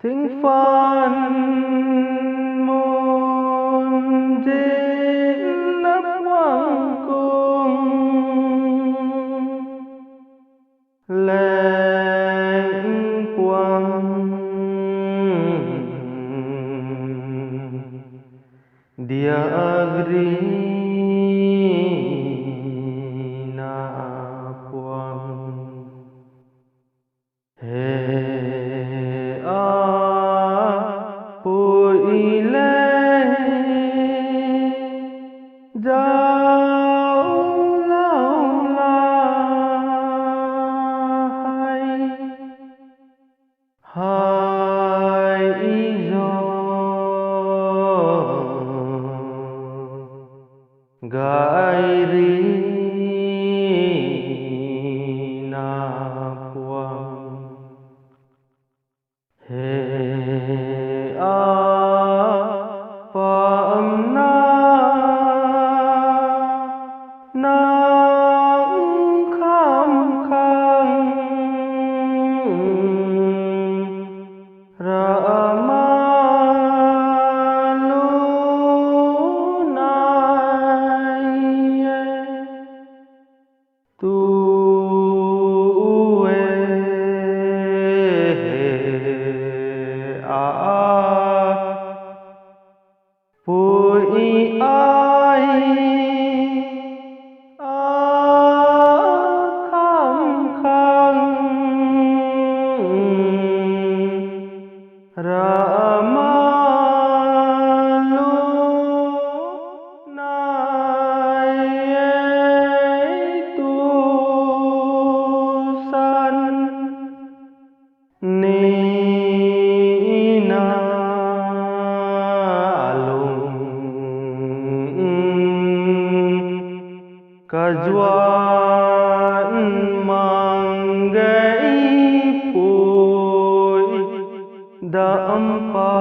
thính phan môn trên nắp hoàng cung lệnh quang dia agri na quang he a pui le giao lao la hai do gai ri na quang he a pam na nang kham khang ra ma lu nai tu pui ai kham khang ra ma lu nai tu san ni na kajuan manggai pui da ampa